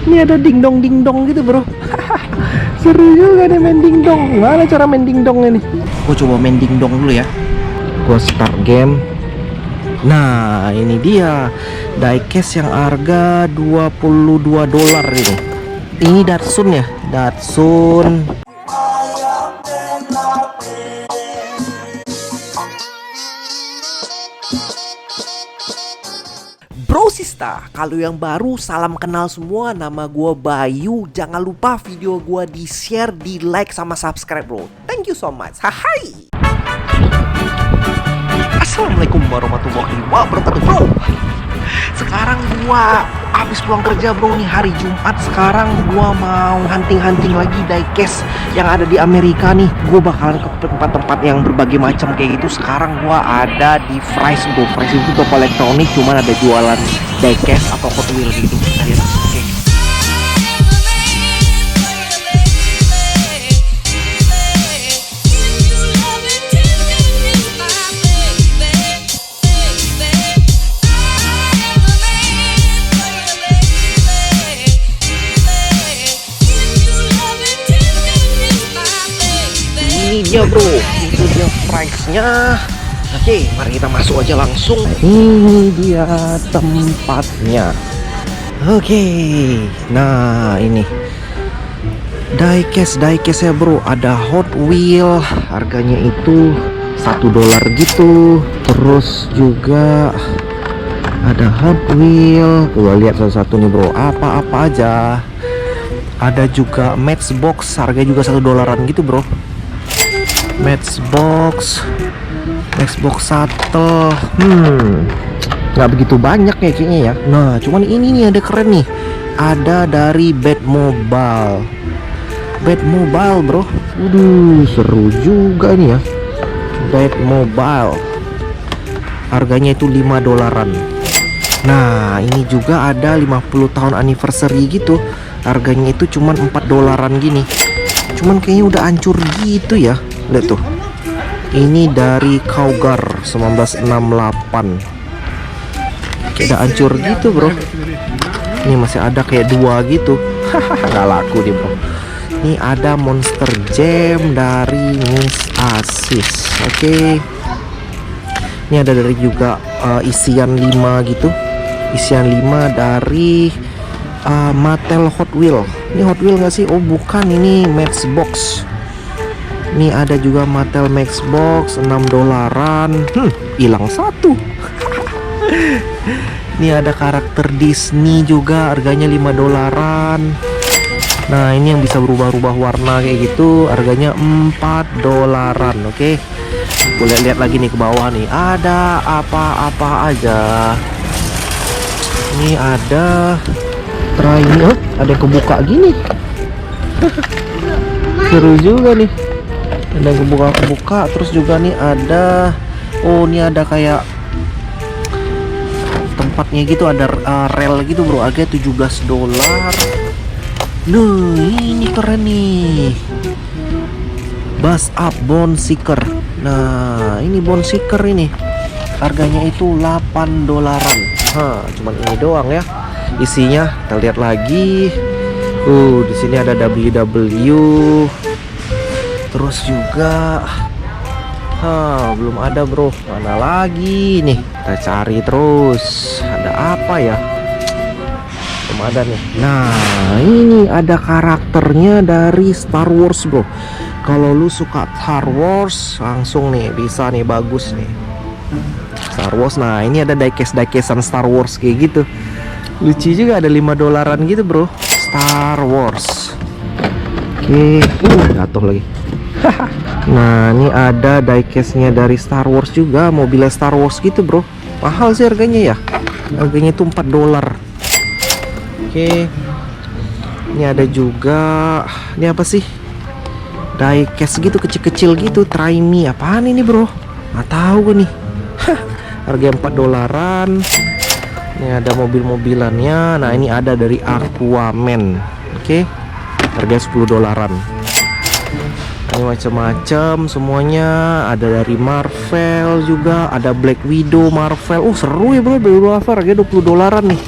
Ini ada dingdong gitu bro. Seru juga nih main dingdong. Gimana cara main dingdong ini? Gue coba main dingdong dulu ya. Gue start game. Nah ini dia diecast yang harga $22 ini. Ini Datsun ya, Datsun. Bro Sista, kalau yang baru salam kenal semua, nama gua Bayu. Jangan lupa video gua di share, di like sama subscribe bro. Thank you so much. Hai. Assalamualaikum warahmatullahi wabarakatuh bro. Sekarang gua habis pulang kerja bro, nih hari Jumat. Sekarang gua mau hunting lagi diecast yang ada di Amerika nih. Gua bakalan ke tempat-tempat yang berbagai macam kayak gitu. Sekarang gua ada di Fry's bro. Fry's itu toko elektronik, cuman ada jualan diecast atau Hot Wheels gitu. Oke. Ini dia bro, itu dia price-nya. Oke, mari kita masuk aja langsung. Ini dia tempatnya. Oke, nah ini diecast ya bro. Ada Hot Wheel, harganya itu $1 gitu. Terus juga ada Hot Wheel. Coba lihat satu-satu nih bro, apa-apa aja. Ada juga Matchbox, harganya juga $1 gitu bro. Matchbox Shuttle, nggak begitu banyak ya kayaknya ya. Nah cuman ini nih ada keren nih, ada dari Batmobile bro. Seru juga nih ya. Batmobile harganya itu $5. Nah ini juga ada 50 tahun anniversary gitu, harganya itu cuman $4 gini. Cuman kayaknya udah hancur gitu ya. Lihat tuh, ini dari Cougar 1968. Kayak udah hancur gitu bro. Ini masih ada kayak 2 gitu. Nggak laku nih bro. Ini ada Monster Jam dari Miss Asis. Oke. Ini ada dari juga isian 5 gitu. Isian 5 dari Mattel Hot Wheel. Ini Hot Wheel nggak sih? Oh bukan, ini Matchbox. Ini ada juga Mattel Matchbox $6. Hilang 1. Ini ada karakter Disney juga, harganya $5. Nah ini yang bisa berubah-ubah warna kayak gitu, harganya $4. Oke, boleh lihat lagi nih ke bawah nih, ada apa-apa aja. Ini ada trainer, ada yang kebuka gini. Seru juga nih, ada yang kebuka. Terus juga nih ada, oh ini ada kayak tempatnya gitu, ada rel gitu bro, harganya $17. Loh ini keren nih, Buzz Up Bone Seeker. Nah ini Bone Seeker ini harganya itu $8. Cuman ini doang ya isinya. Kita lihat lagi. Di sini ada WW. Terus juga belum ada bro. Mana lagi nih? Kita cari terus. Ada apa ya? Belum ada nih. Nah ini ada karakternya dari Star Wars bro. Kalau lu suka Star Wars, langsung nih bisa nih, bagus nih Star Wars. Nah ini ada diecast-diecastan Star Wars kayak gitu. Lucu juga, ada $5 gitu bro, Star Wars. Oke, jatuh lagi. Nah ini ada diecastnya dari Star Wars juga, mobilnya Star Wars gitu bro. Mahal sih harganya ya, harganya itu $4. Oke, ini ada juga, ini apa sih, diecast gitu kecil-kecil gitu. Try Me, apaan ini bro? Nggak tahu gue nih. Harga $4. Ini ada mobil-mobilannya. Nah ini ada dari Aquaman. Oke, harga $10. Ini macam-macam semuanya. Ada dari Marvel juga, ada Black Widow Marvel. Seru ya bro, Black Widow Marvel harga $20 nih.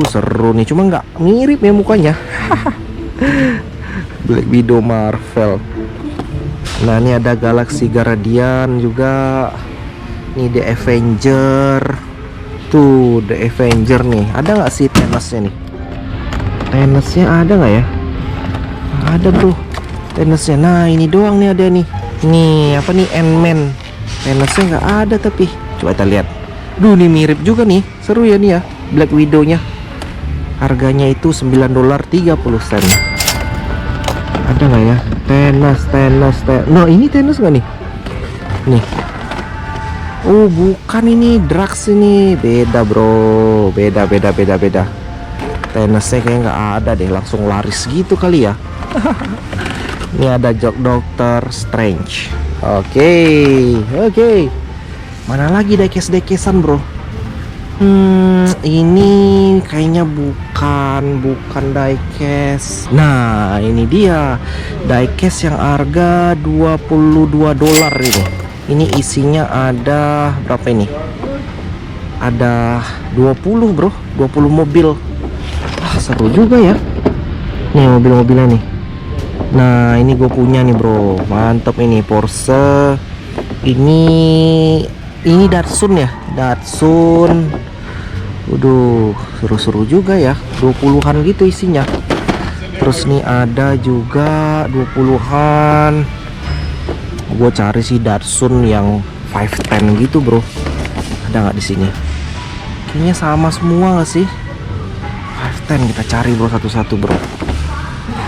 Seru nih, cuma nggak mirip ya mukanya. Black Widow Marvel. Nah, ini ada Galaxy Guardian juga. Ini The Avenger. Tuh, The Avenger nih. Ada nggak sih Thanos-nya nih? Thanos-nya ada nggak ya? Ada bro, Thanos-nya. Nah, ini doang nih ada nih. Nih, apa nih, Ant-Man. Thanos-nya nggak ada tapi. Coba kita lihat. Duh, ini mirip juga nih. Seru ya nih ya, Black Widow-nya. Harganya itu $9.30. Ada nggak ya? Thanos. Nah, ini Thanos nggak nih? Nih. Oh, bukan, ini Drax ini. Beda bro. Beda. Thanos-nya kayaknya nggak ada deh. Langsung laris gitu kali ya. Ini ada Doctor Strange. Oke. Mana lagi diecast-diecasan bro? Ini kayaknya bukan diecast. Nah, ini dia diecast yang harga $22 ini. Ini isinya ada berapa ini? Ada 20 bro, 20 mobil. Seru juga ya. Nih mobil-mobilnya nih. Nah, ini gue punya nih bro. Mantap ini Porsche. Ini Datsun ya, Datsun. Waduh, seru-seru juga ya. 20-an gitu isinya. Terus nih ada juga 20-an. Gue cari sih Datsun yang 510 gitu bro. Ada nggak di sini? Kayaknya sama semua nggak sih? 510 kita cari bro satu-satu bro.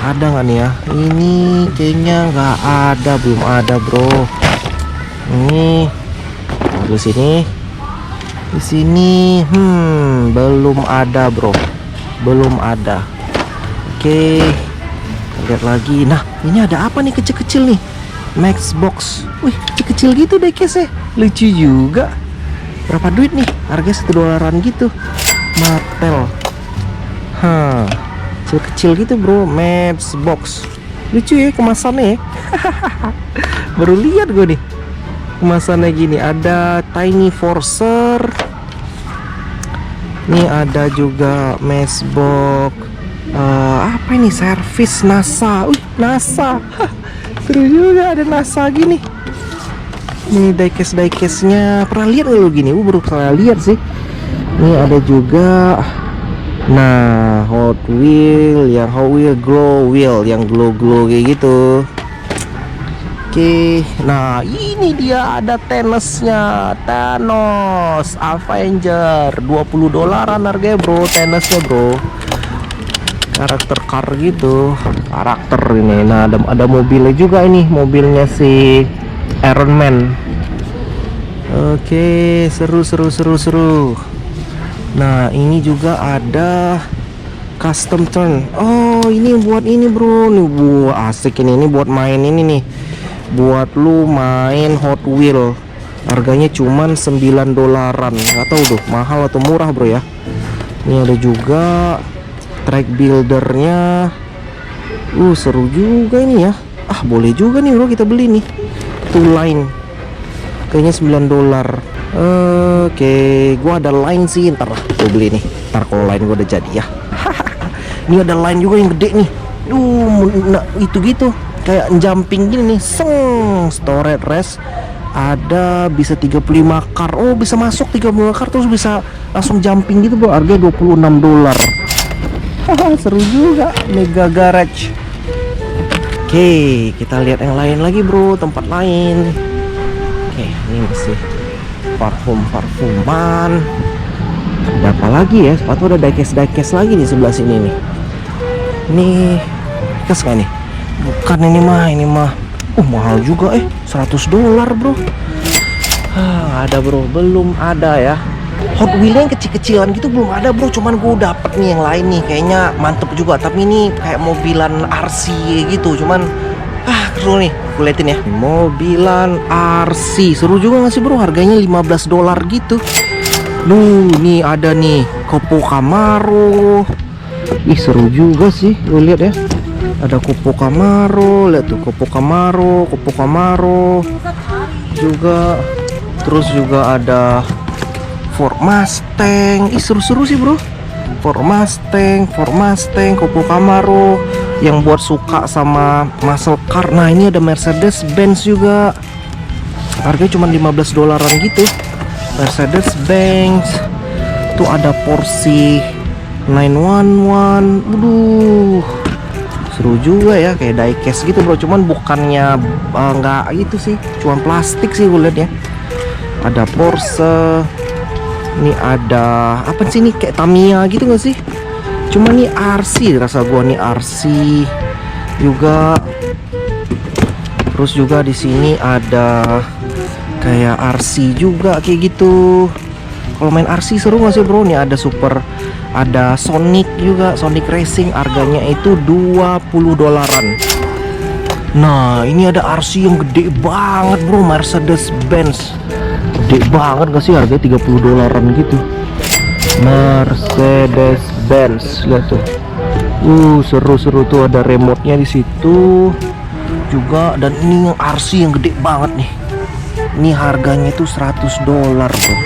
Ada nggak nih ya? Ini kayaknya nggak ada, belum ada bro. Ini di sini belum ada bro, belum ada. Oke, lihat lagi. Nah, ini ada apa nih kecil-kecil nih? Max Box. Wih, kecil-kecil gitu deh case-nya. Lucu juga. Berapa duit nih? Harga $1 gitu. Mattel. Kecil-kecil gitu bro, Max Box. Lucu ya kemasannya ya. Baru lihat gue nih kemasannya gini. Ada Tiny Forcer. Ini ada juga Matchbox. Apa ini? Servis NASA. NASA. Seru juga ada NASA gini. Ini diecast-nya. Pernah lihat nggak lo gini? Baru pernah lihat sih. Ini ada juga. Nah, Hot Wheel Glow Wheel, yang glow kayak gitu. Oke, nah ini dia ada Thanos-nya, Thanos Avenger, $20 harganya bro, Thanos-nya bro. Karakter car gitu, karakter ini. Nah, ada mobilnya juga ini, mobilnya si Iron Man. Oke, seru. Nah, ini juga ada custom turn. Oh, ini buat ini bro, nih asik ini buat main ini nih. Buat lu main Hot Wheel. Harganya cuman $9. Nggak tahu tuh mahal atau murah bro ya. Ini ada juga track buildernya. Seru juga ini ya. Boleh juga nih bro kita beli nih. Two line. Kayaknya $9. Oke, gua ada line sih, ntar gue beli nih. Ntar kalau line gua udah jadi ya. Ini ada line juga yang gede nih. Nah, itu gitu. Kayak jumping gini nih. Storage rest. Ada bisa 35 car. Bisa masuk 35 car terus bisa langsung jumping gitu bro. Harga $26. Seru juga. Mega Garage. Oke, kita lihat yang lain lagi bro, tempat lain. Oke, ini masih parfuman. Ada apa lagi ya? Sepatu ada diecast lagi di sebelah sini nih. Ini diecast nggak nih? Bukan, ini mah mahal juga $100 bro. Ada bro, belum ada ya. Hot Wheel yang kecil-kecilan gitu belum ada bro. Cuman gue dapet nih yang lain nih, kayaknya mantep juga. Tapi ini kayak mobilan RC gitu. Cuman seru nih, gue liatin ya. Mobilan RC seru juga nggak sih bro? Harganya $15 gitu. Nih ada nih Copo Camaro. Seru juga sih, gue lihat ya. Ada Copo Camaro, lihat tuh Copo Camaro juga. Terus juga ada Ford Mustang. Seru-seru sih bro. Ford Mustang, Coco Camaro yang buat suka sama muscle car. Nah, ini ada Mercedes Benz juga. Harganya cuma 15 dolaran gitu. Mercedes Benz. Tuh ada Porsche 911. Waduh. Seru juga ya, kayak diecast gitu bro. Cuman bukannya nggak gitu sih, cuman plastik sih gue liat ya. Ada Porsche. Ini ada apa sih, ini kayak Tamiya gitu nggak sih? Cuma nih RC rasa gua, nih RC juga. Terus juga di sini ada kayak RC juga kayak gitu. Kalau main RC seru nggak sih bro? Nih ada ada Sonic juga, Sonic Racing, harganya itu 20 dolaran. Nah, ini ada RC yang gede banget bro, Mercedes Benz. Gede banget gak sih, harganya 30 dolaran gitu. Mercedes Benz, lihat tuh. Seru-seru tuh, ada remote-nya di situ juga. Dan ini yang RC yang gede banget nih. Ini harganya itu 100 dolar bro.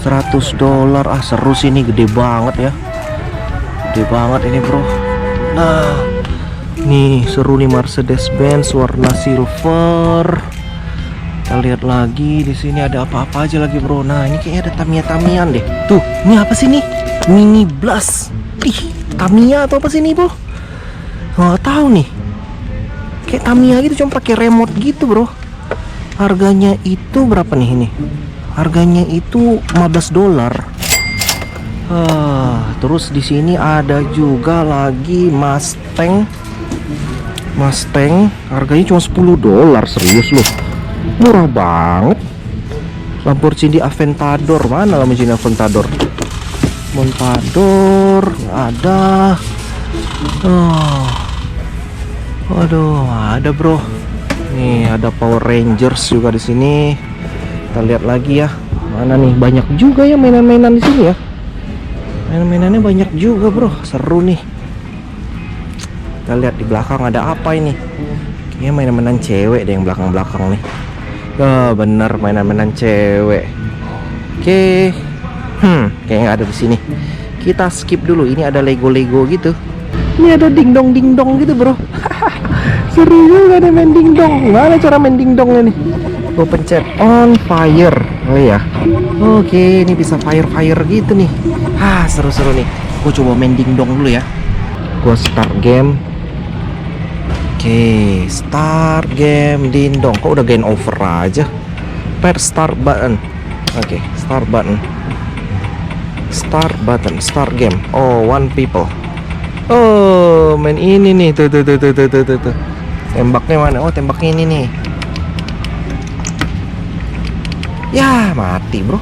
100 dolar. Seru sih, ini gede banget ya. Gede banget ini bro. Nah, nih seru nih Mercedes Benz warna silver. Kita lihat lagi di sini ada apa-apa aja lagi bro. Nah, ini kayaknya ada Tamiya-Tamiyan deh. Tuh, ini apa sih nih? Mini Blast. Ih, Tamiya atau apa sih ini bro? Nggak tahu nih. Kayak Tamiya gitu, cuma pakai remote gitu bro. Harganya itu berapa nih ini? Harganya itu 15 dolar. Terus di sini ada juga lagi Mustang. Harganya cuma 10 dolar, serius loh. Murah banget. Lamborghini Aventador, mana Lamborghini Aventador? Montador nggak ada. Waduh, ada bro. Nih ada Power Rangers juga di sini. Kita lihat lagi ya. Mana nih, banyak juga ya mainan-mainan di sini ya. Mainan-mainannya banyak juga bro, seru nih. Kita lihat di belakang ada apa ini? Kayaknya mainan-mainan cewek deh yang belakang-belakang nih. Bener, mainan-mainan cewek. Oke. Kayak nggak ada di sini. Kita skip dulu. Ini ada Lego gitu. Ini ada dingdong gitu bro. Seru juga ada main dingdong. Gimana cara main dingdongnya nih? Gue pencet on fire. Oh iya. Oke, ini bisa fire gitu nih. Seru-seru nih. Gue coba main dingdong dulu ya. Gue start game. Oke, start game dingdong. Kok udah game over aja? Press start button. Oke, start button. Start game. Oh, one people. Oh, main ini nih. Tuh. Tembaknya mana? Oh, tembaknya ini nih. Ya, mati bro.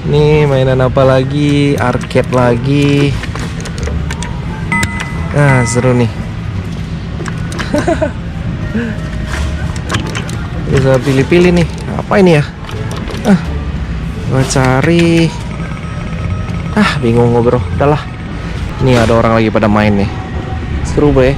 Nih mainan apa lagi? Arcade lagi. Seru nih. Bisa pilih-pilih nih. Apa ini ya? Gua cari. Bingung gua bro. Udahlah. Ini ada orang lagi pada main nih. Seru bro ya.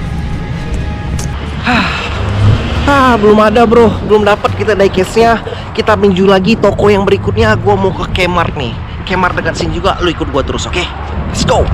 Belum ada bro, belum dapat kita diecast-nya. Kita menuju lagi toko yang berikutnya. Gua mau ke Kmart nih. Kmart dekat sini juga, lu ikut gua terus, oke? Let's go.